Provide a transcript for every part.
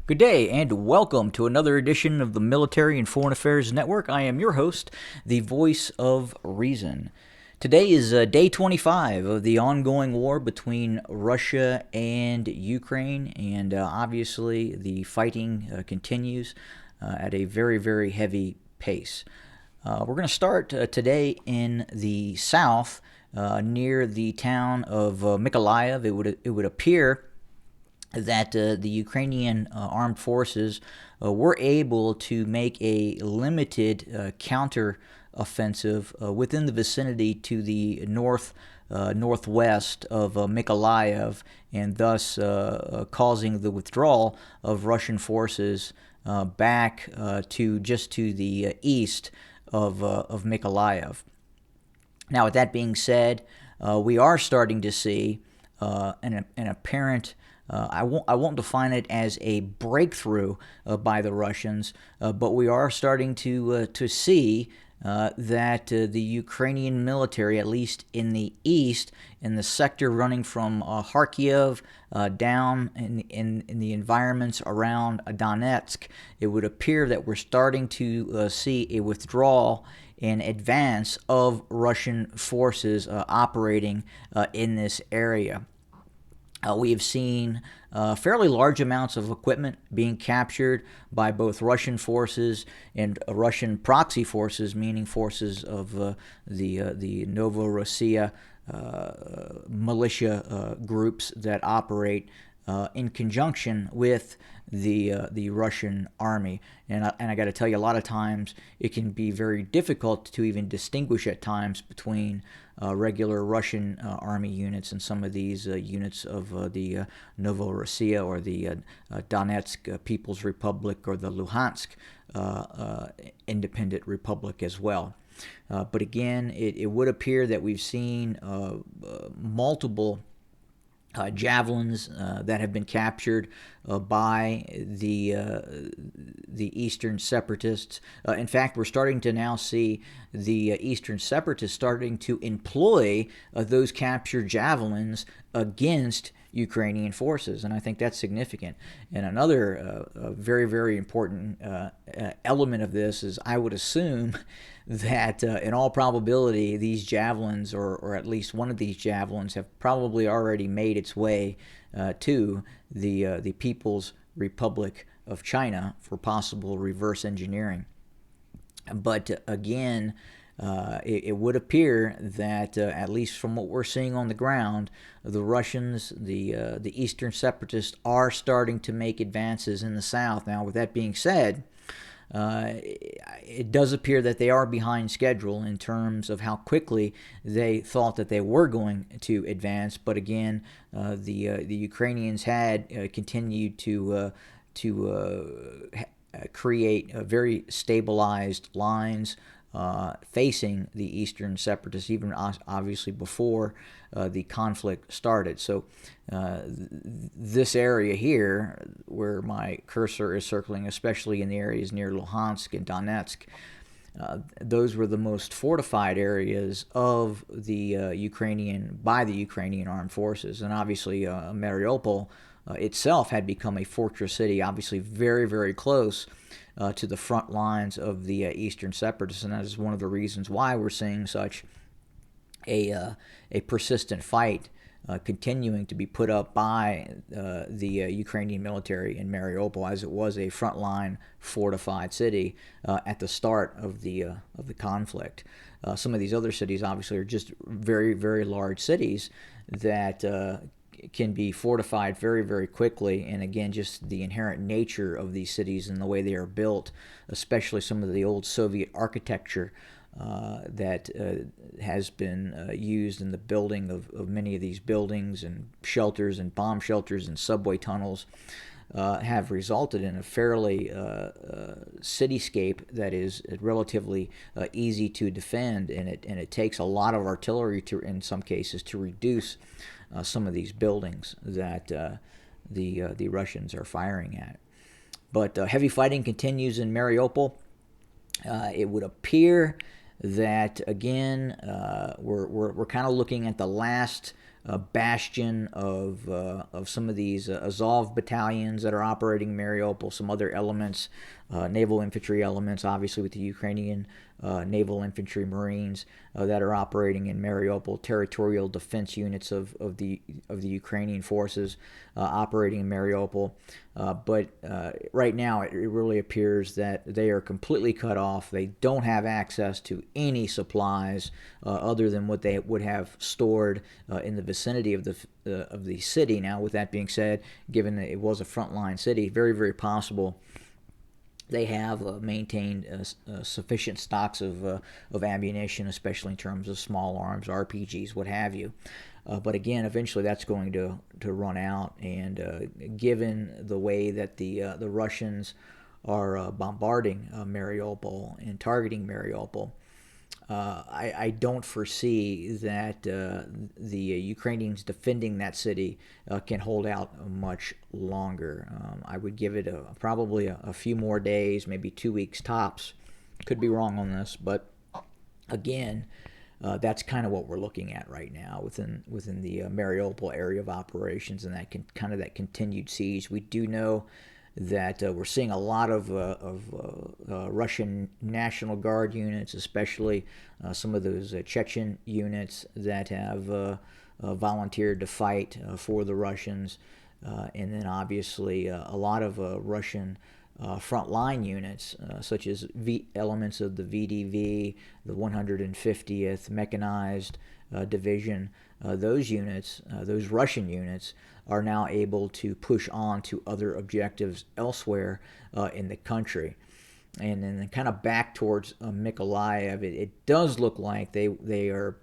Good day, and welcome to another edition of the Military and Foreign Affairs Network. I am your host, the voice of reason. Today is day 25 of the ongoing war between Russia and Ukraine, and obviously the fighting continues at a very, very heavy pace. We're going to start today in the south, near the town of Mykolaiv. It would appear that the Ukrainian armed forces were able to make a limited counter offensive within the vicinity to the northwest of Mykolaiv, and thus causing the withdrawal of Russian forces back to the east of Mykolaiv. Now, with that being said, we are starting to see an apparent I won't define it as a breakthrough by the Russians, but we are starting to see that the Ukrainian military, at least in the east, in the sector running from Kharkiv down in the environments around Donetsk, it would appear that we're starting to see a withdrawal and advance of Russian forces operating in this area. We have seen fairly large amounts of equipment being captured by both Russian forces and Russian proxy forces, meaning forces of the Novorossiya militia groups that operate in conjunction with the Russian army. And I got to tell you, a lot of times it can be very difficult to even distinguish at times between regular Russian army units and some of these units of the Novorossiya or the Donetsk People's Republic or the Luhansk Independent Republic as well. But again, it would appear that we've seen multiple javelins that have been captured by the Eastern separatists. In fact, we're starting to now see the Eastern separatists starting to employ those captured javelins against Ukrainian forces, and I think that's significant. And another very, very important element of this is I would assume that in all probability these javelins, or at least one of these javelins, have probably already made its way to the People's Republic of China for possible reverse engineering. But again, it would appear that, at least from what we're seeing on the ground, the Russians, the Eastern separatists, are starting to make advances in the south. Now, with that being said, it does appear that they are behind schedule in terms of how quickly they thought that they were going to advance. But again, the Ukrainians had continued to create very stabilized lines facing the Eastern separatists, even obviously before the conflict started. So this area here, where my cursor is circling, especially in the areas near Luhansk and Donetsk, those were the most fortified areas of the by the Ukrainian armed forces. And obviously Mariupol itself had become a fortress city, obviously very, very close to the front lines of the Eastern separatists, and that is one of the reasons why we're seeing such a persistent fight continuing to be put up by the Ukrainian military in Mariupol, as it was a frontline fortified city at the start of the conflict. Some of these other cities, obviously, are just very, very large cities that can be fortified very, very quickly. And again, just the inherent nature of these cities and the way they are built, especially some of the old Soviet architecture that has been used in the building of many of these buildings and shelters and bomb shelters and subway tunnels, have resulted in a fairly cityscape that is relatively easy to defend, and it takes a lot of artillery to, in some cases, to reduce some of these buildings that the Russians are firing at. But heavy fighting continues in Mariupol. It would appear that, again, we're kind of looking at the last bastion of some of these Azov battalions that are operating in Mariupol, some other elements, naval infantry elements, obviously with the Ukrainian naval infantry Marines that are operating in Mariupol, territorial defense units of the Ukrainian forces operating in Mariupol. But right now, it really appears that they are completely cut off. They don't have access to any supplies other than what they would have stored in the vicinity of the city. Now, with that being said, given that it was a frontline city, very, very possible they have maintained sufficient stocks of ammunition, especially in terms of small arms, RPGs, what have you. But again, eventually that's going to run out. And given the way that the Russians are bombarding Mariupol and targeting Mariupol, I don't foresee that the Ukrainians defending that city can hold out much longer. I would give it probably a few more days, maybe 2 weeks tops. Could be wrong on this, but again, that's kind of what we're looking at right now within the Mariupol area of operations, and that that continued siege. We do know that we're seeing a lot of Russian National Guard units, especially some of those Chechen units that have volunteered to fight for the Russians, and then obviously a lot of Russian frontline units, such as elements of the VDV, the 150th Mechanized Division. Those units, those Russian units, are now able to push on to other objectives elsewhere in the country. And then kind of back towards Mykolaiv, it does look like they are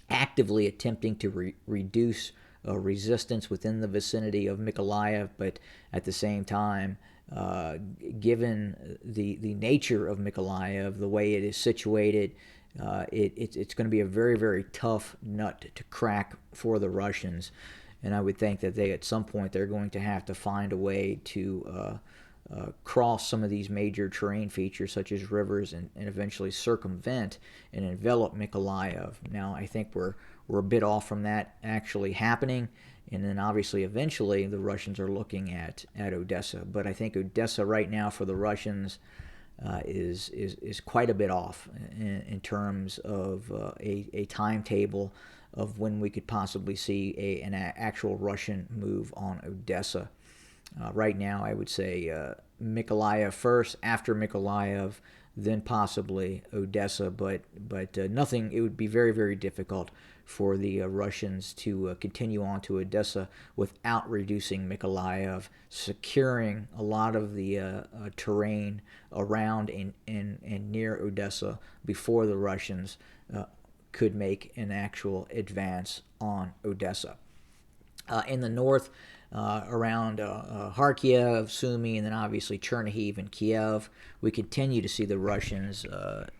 actively attempting to reduce resistance within the vicinity of Mykolaiv, but at the same time, given the nature of Mykolaiv, the way it is situated, it's going to be a very, very tough nut to crack for the Russians. And I would think that at some point they're going to have to find a way to cross some of these major terrain features such as rivers and eventually circumvent and envelop Mykolaiv. Now, I think we're a bit off from that actually happening. And then obviously eventually the Russians are looking at Odessa. But I think Odessa right now for the Russians is quite a bit off in terms of a timetable of when we could possibly see an actual Russian move on Odessa. Right now, I would say Mykolaiv first, after Mykolaiv, then possibly Odessa, but nothing. It would be very, very difficult for the Russians to continue on to Odessa without reducing Mykolaiv, securing a lot of the terrain around and near Odessa before the Russians could make an actual advance on Odessa. In the north, around Kharkiv, Sumy, and then obviously Chernihiv and Kiev, we continue to see the Russians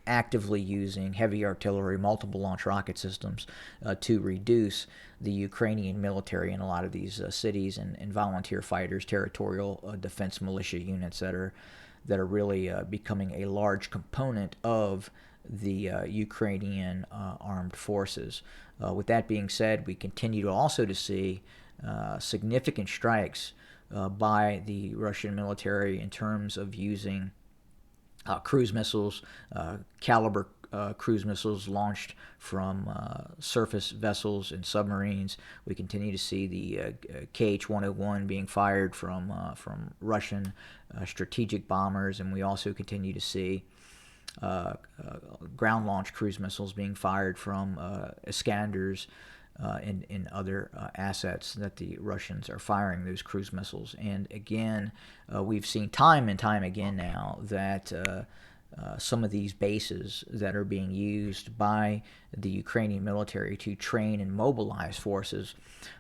actively using heavy artillery, multiple launch rocket systems to reduce the Ukrainian military in a lot of these cities and volunteer fighters, territorial defense militia units that are really becoming a large component of the Ukrainian armed forces. With that being said, we continue to see significant strikes by the Russian military in terms of using cruise missiles, Caliber cruise missiles launched from surface vessels and submarines. We continue to see the KH-101 being fired from Russian strategic bombers, and we also continue to see ground-launched cruise missiles being fired from Iskanders and other assets that the Russians are firing those cruise missiles. And again, we've seen time and time again now that some of these bases that are being used by the Ukrainian military to train and mobilize forces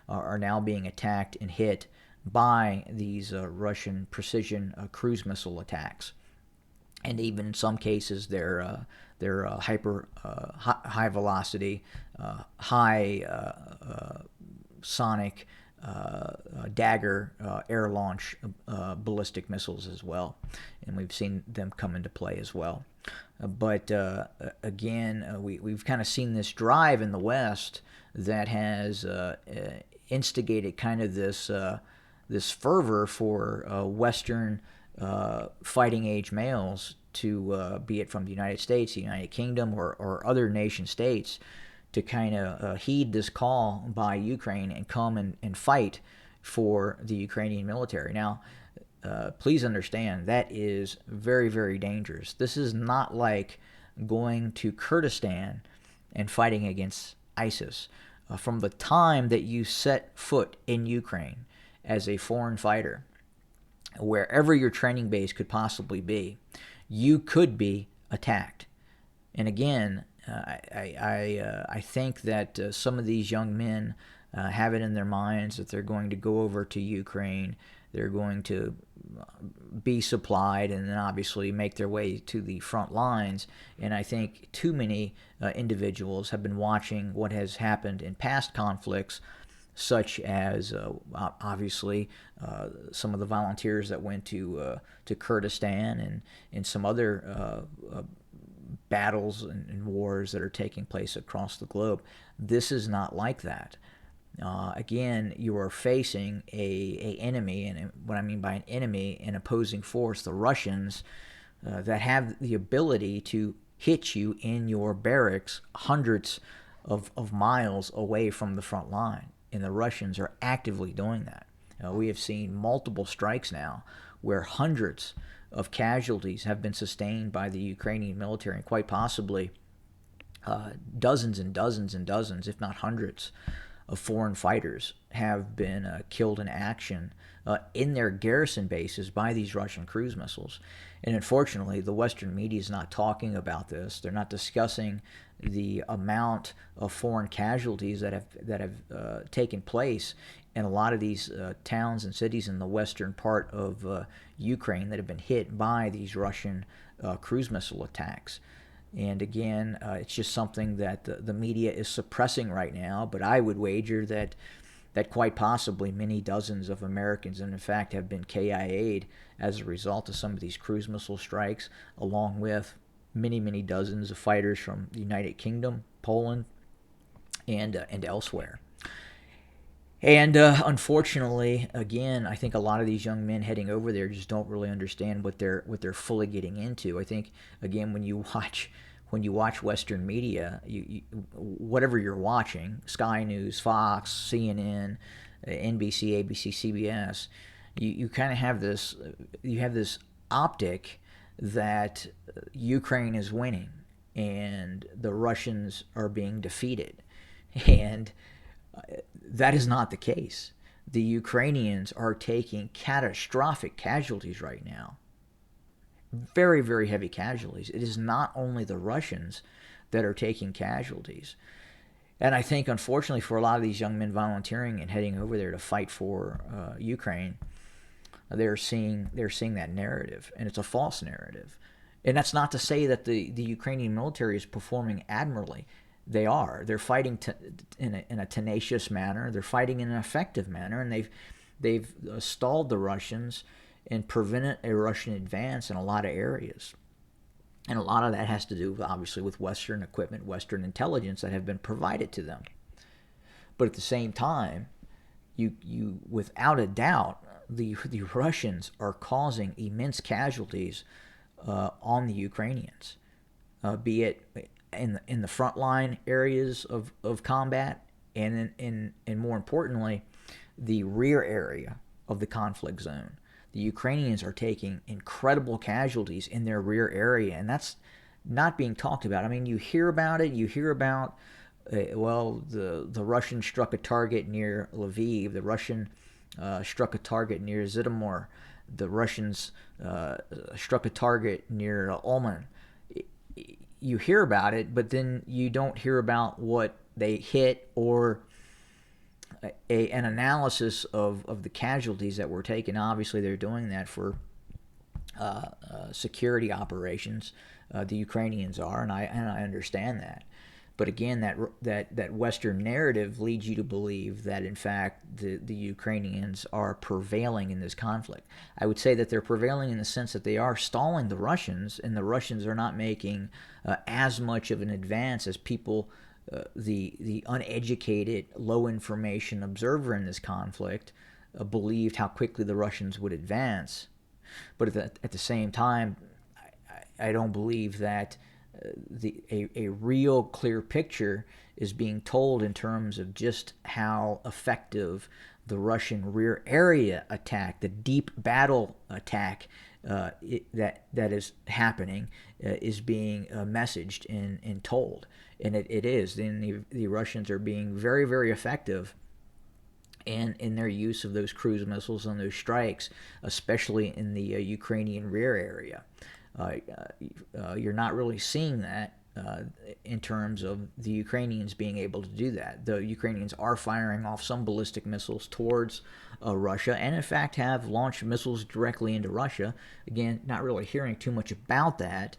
are now being attacked and hit by these Russian precision cruise missile attacks. And even in some cases, they're high velocity, high sonic Dagger air launch ballistic missiles as well, and we've seen them come into play as well. But again, we've kind of seen this drive in the West that has instigated kind of this fervor for Western fighting age males to be it from the United States, the United Kingdom, or other nation states, to kind of heed this call by Ukraine and come and fight for the Ukrainian military. Now, please understand that is very, very dangerous. This is not like going to Kurdistan and fighting against ISIS. From the time that you set foot in Ukraine as a foreign fighter, wherever your training base could possibly be, you could be attacked. And again, I think that some of these young men have it in their minds that they're going to go over to Ukraine, they're going to be supplied, and then obviously make their way to the front lines. And I think too many individuals have been watching what has happened in past conflicts, such as obviously some of the volunteers that went to Kurdistan and some other battles and wars that are taking place across the globe. This is not like that. Again, you are facing a enemy, and what I mean by an enemy, an opposing force, the Russians, that have the ability to hit you in your barracks hundreds of miles away from the front line. And the Russians are actively doing that. We have seen multiple strikes now where hundreds of casualties have been sustained by the Ukrainian military, and quite possibly dozens and dozens and dozens, if not hundreds, of foreign fighters have been killed in action in their garrison bases by these Russian cruise missiles. And unfortunately, the Western media is not talking about this. They're not discussing the amount of foreign casualties that have taken place in a lot of these towns and cities in the western part of Ukraine that have been hit by these Russian cruise missile attacks. And again, it's just something that the media is suppressing right now, but I would wager that quite possibly many dozens of Americans, and in fact have been KIA'd as a result of some of these cruise missile strikes, along with many, many dozens of fighters from the United Kingdom, Poland, and elsewhere. And unfortunately, again, I think a lot of these young men heading over there just don't really understand what they're fully getting into. I think, again, when you watch Western media, you whatever you're watching, Sky News, Fox, CNN, NBC, ABC, CBS, you kind of have this optic that Ukraine is winning and the Russians are being defeated, and that is not the case. The Ukrainians are taking catastrophic casualties right now. Very, very heavy casualties. It is not only the Russians that are taking casualties. And I think, unfortunately, for a lot of these young men volunteering and heading over there to fight for Ukraine, they're seeing that narrative, and it's a false narrative. And that's not to say that the Ukrainian military is performing admirably. They are. They're fighting in a tenacious manner. They're fighting in an effective manner, and they've stalled the Russians and prevented a Russian advance in a lot of areas. And a lot of that has to do, obviously, with Western equipment, Western intelligence that have been provided to them. But at the same time, you without a doubt, the Russians are causing immense casualties on the Ukrainians, be it in the frontline areas of combat, and and more importantly, the rear area of the conflict zone. The Ukrainians are taking incredible casualties in their rear area, and that's not being talked about. I mean, you hear about it. You hear about, the Russians struck a target near Lviv. The Russian struck a target near Zhytomyr. The Russians struck a target near Ulman. You hear about it, but then you don't hear about what they hit or an analysis of the casualties that were taken. Obviously, they're doing that for security operations. The Ukrainians are, and I understand that. But again, that Western narrative leads you to believe that, in fact, the Ukrainians are prevailing in this conflict. I would say that they're prevailing in the sense that they are stalling the Russians, and the Russians are not making as much of an advance as people, the uneducated, low information observer in this conflict, believed how quickly the Russians would advance. But at the same time, I don't believe that a real clear picture is being told in terms of just how effective the Russian rear area attack, the deep battle attack that is happening, is being messaged and told. And it is. And the Russians are being very, very effective in their use of those cruise missiles and those strikes, especially in the Ukrainian rear area. You're not really seeing that in terms of the Ukrainians being able to do that. The Ukrainians are firing off some ballistic missiles towards Russia, and in fact have launched missiles directly into Russia. Again, not really hearing too much about that.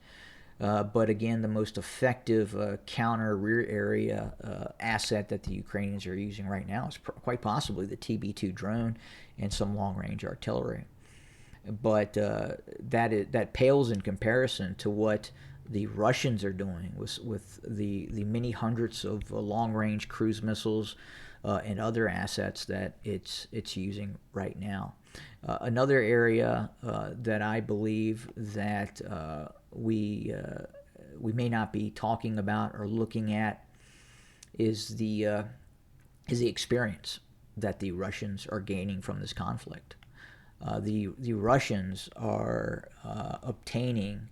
But again, the most effective counter rear area asset that the Ukrainians are using right now is quite possibly the TB2 drone and some long-range artillery. But that pales in comparison to what the Russians are doing with the many hundreds of long-range cruise missiles and other assets that it's using right now. Another area that I believe that we may not be talking about or looking at is the experience that the Russians are gaining from this conflict. The Russians are obtaining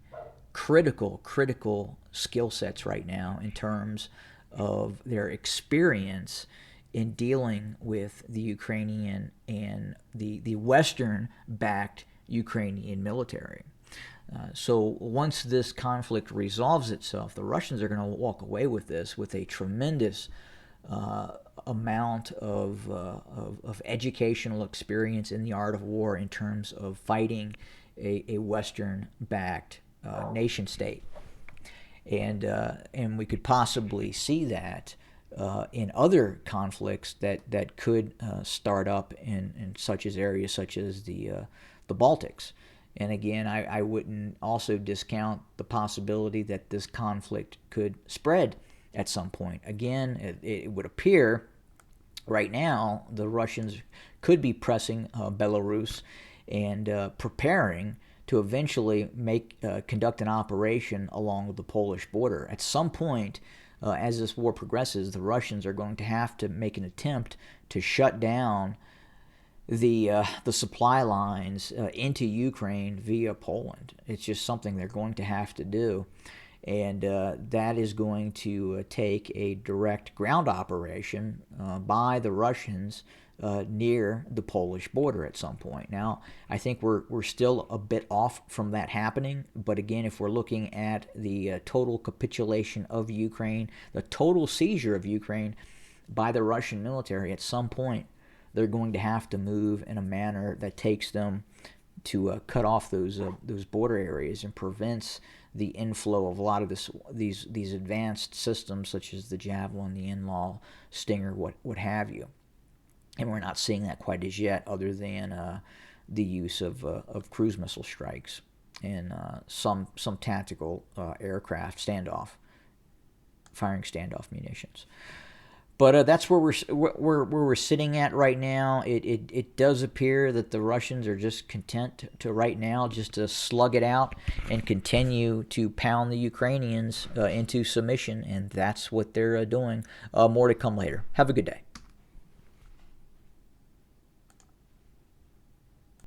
critical skill sets right now in terms of their experience in dealing with the Ukrainian and the Western-backed Ukrainian military. So once this conflict resolves itself, the Russians are going to walk away with this with a tremendous amount of educational experience in the art of war in terms of fighting a Western-backed nation state, and we could possibly see that in other conflicts that could start up in such as areas such as the Baltics. And again, I wouldn't also discount the possibility that this conflict could spread at some point. Again, it would appear right now the Russians could be pressing Belarus and preparing to eventually conduct an operation along the Polish border. At some point, as this war progresses, the Russians are going to have to make an attempt to shut down the supply lines into Ukraine via Poland. It's just something they're going to have to do, and that is going to take a direct ground operation by the Russians near the Polish border at some point. Now, I think we're still a bit off from that happening, but again, if we're looking at the total capitulation of Ukraine, the total seizure of Ukraine by the Russian military, at some point they're going to have to move in a manner that takes them to cut off those border areas and prevents the inflow of a lot of these advanced systems such as the Javelin, the NLAW, Stinger, what have you. And we're not seeing that quite as yet, other than the use of cruise missile strikes and some tactical aircraft firing standoff munitions. But that's where we're sitting at right now. It does appear that the Russians are just content to right now just to slug it out and continue to pound the Ukrainians into submission, and that's what they're doing. More to come later. Have a good day.